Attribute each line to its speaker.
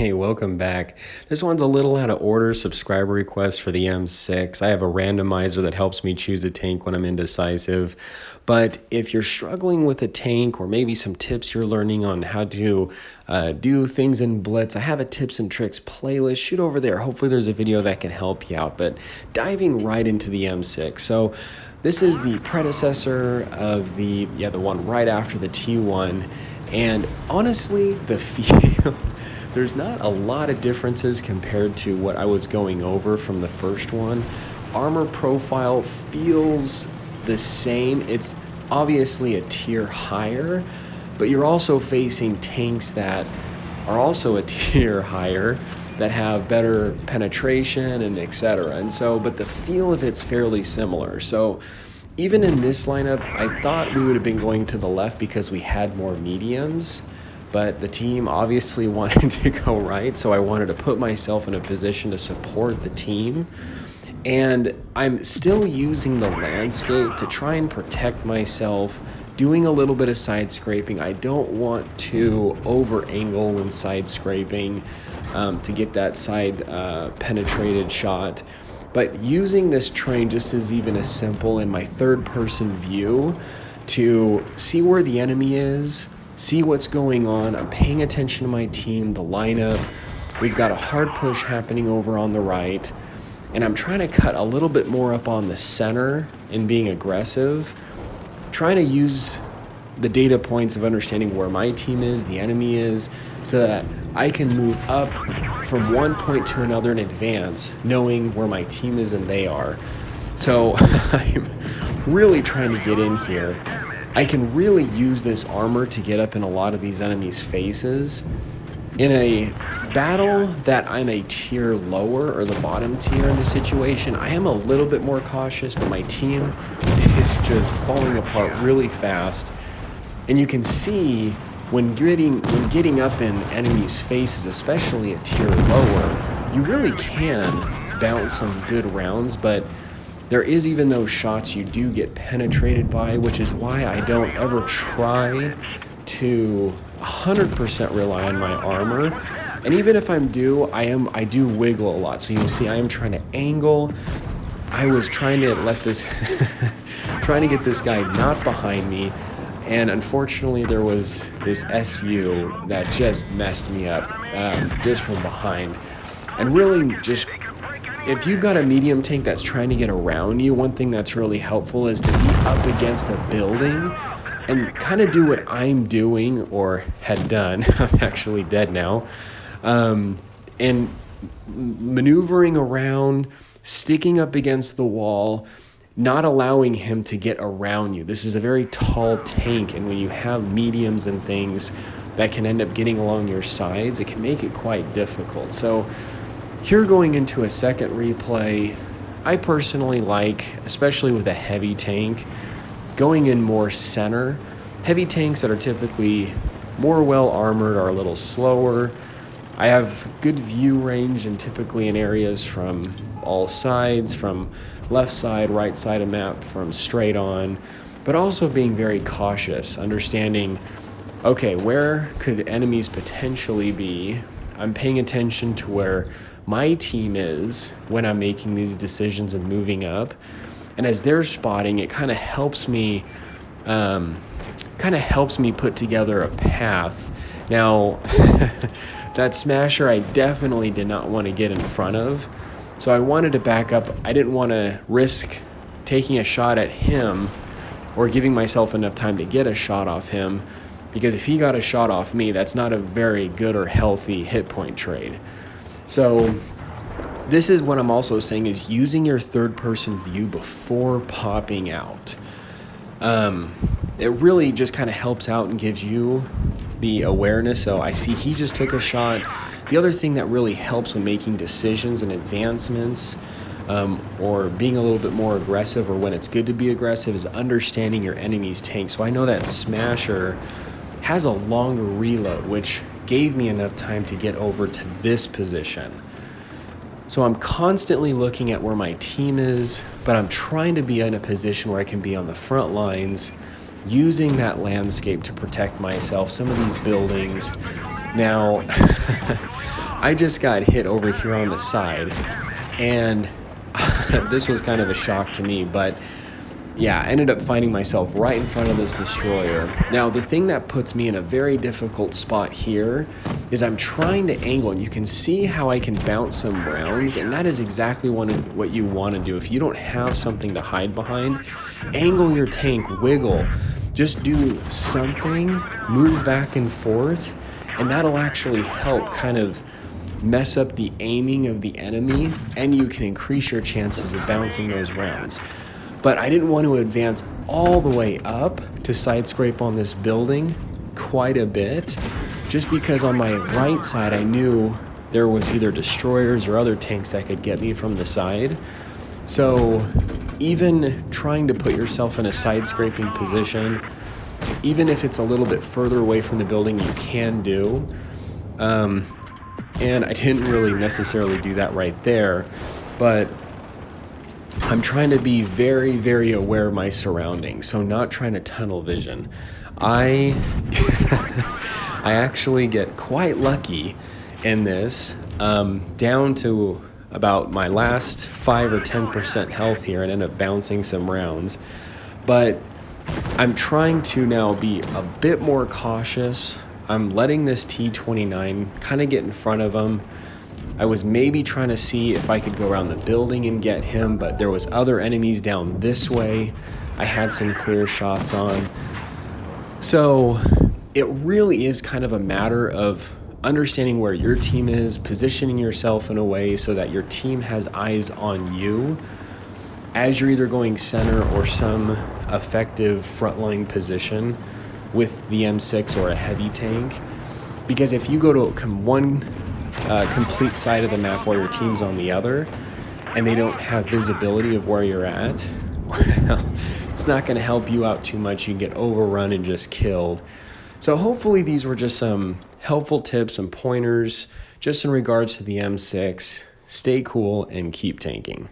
Speaker 1: Hey, welcome back. This one's a little out of order. Subscriber request for the M6. I have a randomizer that helps me choose a tank when I'm indecisive. But if you're struggling with a tank, or maybe some tips you're learning on how to do things in Blitz, I have a tips and tricks playlist. Shoot over there. Hopefully there's a video that can help you out. But diving right into the M6. So this is the predecessor of the one right after the T1. And honestly, the feel, there's not a lot of differences compared to what I was going over from the first one. Armor profile feels the same. It's obviously a tier higher, but you're also facing tanks that are also a tier higher that have better penetration and etc. And so, but the feel of it's fairly similar. So even in this lineup, I thought we would have been going to the left because we had more mediums, but the team obviously wanted to go right, so I wanted to put myself in a position to support the team. And I'm still using the landscape to try and protect myself, doing a little bit of side scraping. I don't want to over angle when side scraping to get that side penetrated shot. But using this train just as even as simple in my third person view to see where the enemy is, see what's going on. I'm paying attention to my team, the lineup. We've got a hard push happening over on the right, and I'm trying to cut a little bit more up on the center and being aggressive, trying to use the data points of understanding where my team is, the enemy is, so that I can move up from one point to another in advance, knowing where my team is and they are. So I'm really trying to get in here. I can really use this armor to get up in a lot of these enemies' faces. In a battle that I'm a tier lower, or the bottom tier in the situation, I am a little bit more cautious, but my team is just falling apart really fast. And you can see when getting up in enemies' faces, especially a tier lower, you really can bounce some good rounds, but there is even those shots you do get penetrated by, which is why I don't ever try to 100% rely on my armor. And even if I do wiggle a lot. So you'll see I am trying to angle. I was trying to trying to get this guy not behind me. And unfortunately, there was this SU that just messed me up just from behind. And really just, if you've got a medium tank that's trying to get around you, one thing that's really helpful is to be up against a building and kind of do what I'm doing or had done. I'm actually dead now. And maneuvering around, sticking up against the wall, not allowing him to get around you. This is a very tall tank, and when you have mediums and things that can end up getting along your sides, it can make it quite difficult. So here, going into a second replay, I personally like, especially with a heavy tank, going in more center. Heavy tanks that are typically more well armored are a little slower. I have good view range and typically in areas from all sides, from left side, right side of map, from straight on, but also being very cautious, understanding, okay, where could enemies potentially be? I'm paying attention to where my team is when I'm making these decisions of moving up. And as they're spotting, it kind of helps me put together a path. Now, that smasher I definitely did not want to get in front of. So I wanted to back up. I didn't want to risk taking a shot at him or giving myself enough time to get a shot off him, because if he got a shot off me, that's not a very good or healthy hit point trade. So this is what I'm also saying, is using your third person view before popping out. It really just kind of helps out and gives you the awareness. So I see he just took a shot. The other thing that really helps when making decisions and advancements, or being a little bit more aggressive, or when it's good to be aggressive, is understanding your enemy's tank. So I know that Smasher has a longer reload, which gave me enough time to get over to this position. So I'm constantly looking at where my team is, but I'm trying to be in a position where I can be on the front lines, using that landscape to protect myself, some of these buildings. Now, I just got hit over here on the side, and this was kind of a shock to me, but yeah, I ended up finding myself right in front of this destroyer. Now, the thing that puts me in a very difficult spot here is I'm trying to angle, and you can see how I can bounce some rounds, and that is exactly what you want to do. If you don't have something to hide behind, angle your tank, wiggle, just do something, move back and forth, and that'll actually help kind of mess up the aiming of the enemy, and you can increase your chances of bouncing those rounds. But I didn't want to advance all the way up to side scrape on this building quite a bit, just because on my right side I knew there was either destroyers or other tanks that could get me from the side. So even trying to put yourself in a side scraping position, even if it's a little bit further away from the building, you can do. And I didn't really necessarily do that right there, but I'm trying to be very, very aware of my surroundings, so not trying to tunnel vision. I I actually get quite lucky in this, down to about my last 5 or 10% health here and end up bouncing some rounds. But I'm trying to now be a bit more cautious. I'm letting this T-29 kind of get in front of him. I was maybe trying to see if I could go around the building and get him, but there was other enemies down this way I had some clear shots on. So it really is kind of a matter of understanding where your team is, positioning yourself in a way so that your team has eyes on you as you're either going center or some effective frontline position with the M6 or a heavy tank. Because if you go to one complete side of the map while your team's on the other, and they don't have visibility of where you're at, well, it's not going to help you out too much. You get overrun and just killed. So hopefully these were just some helpful tips and pointers just in regards to the M6. Stay cool and keep tanking.